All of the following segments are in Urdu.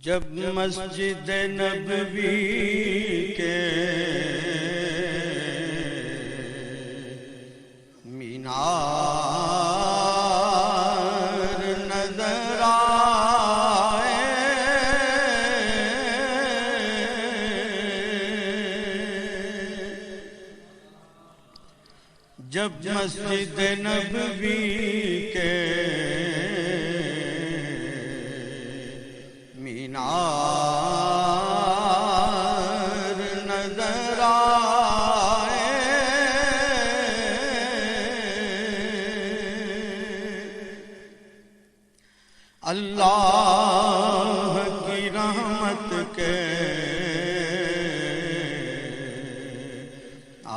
جب مسجد نبوی کے مینار نظر آئے، جب مسجد نبوی کے مینار نظر آئے، اللہ کی رحمت کے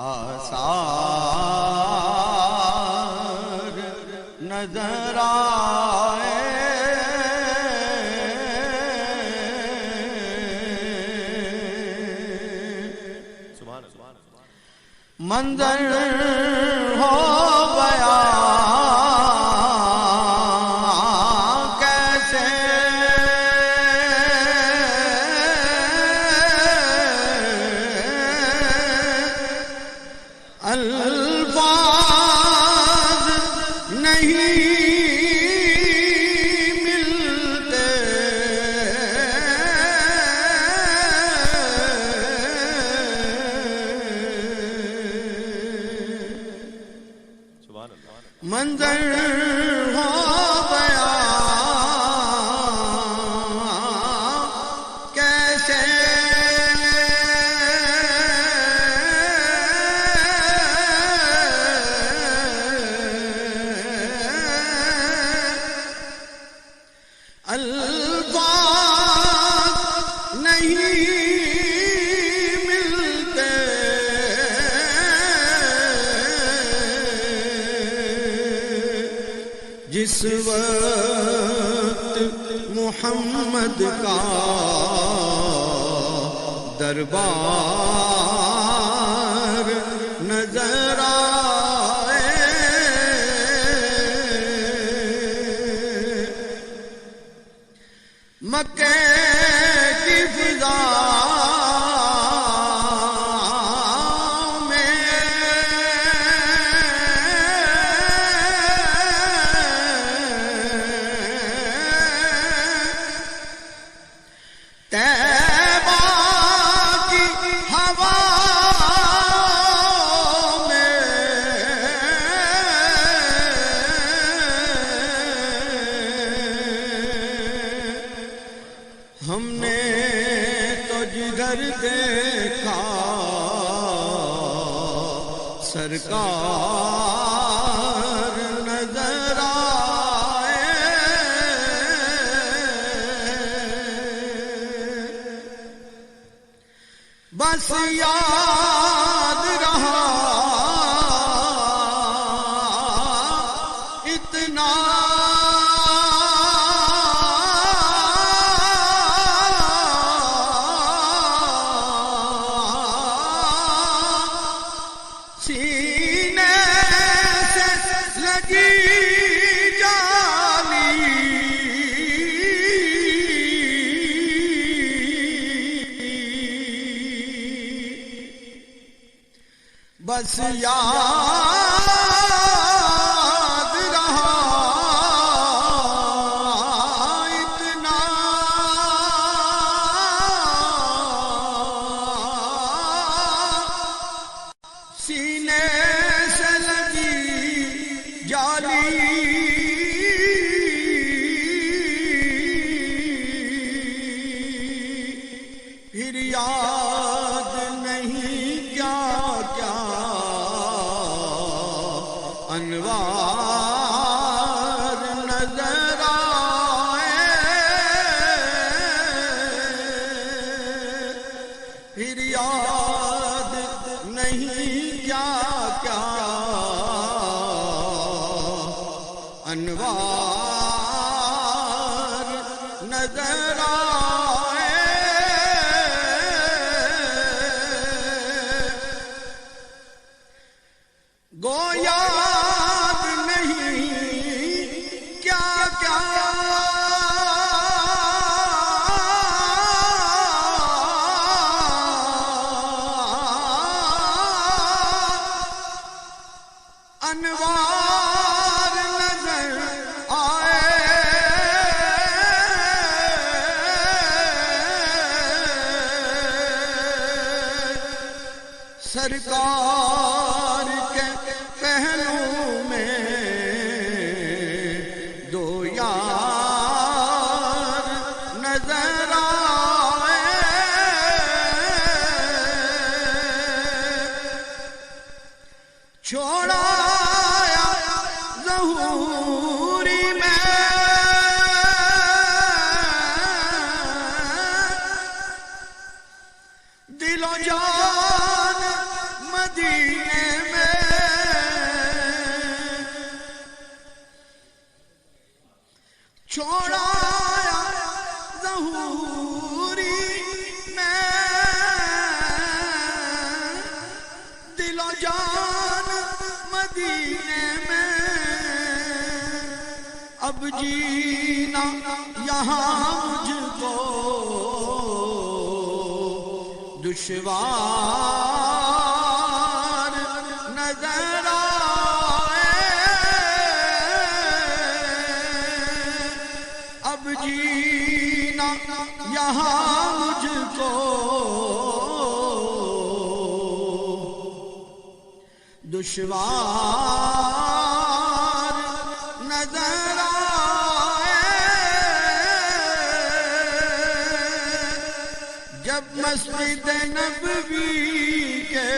آثار نظر آئے، منظر ہو گیا کیسے الفاظ نہیں ملتے، منظر ہو گیا کیسے الفاظ نہیں ملتے، جس وقت محمد کا دربار نظر آئے، مکے کی فضا طیبہ کی ہوا میں ہم نے تو جدھر دیکھا سرکار نظر آئے، بس یاد رہا اتنا سینے سے لگی جالی، بس یاد رہا اتنا سینے سے لگی جالی، پھر یاد نہیں کیا کیا انوار نظر آئے، پھر یاد نہیں کیا کیا انوار نظر آئے، گو یاد نہیں کیا کیا سرکار کے پہلو میں دو یار نظر آئے، چھوڑا ظہوری میں دل و جان مدینے میں، چھوڑا ظہوری میں دل و جان مدینے میں، اب جینا یہاں مجھ کو دشوار نظر آئے، اب جینا یہاں مجھ کو دشوار نظر آئے، جب مسجد نبوی کے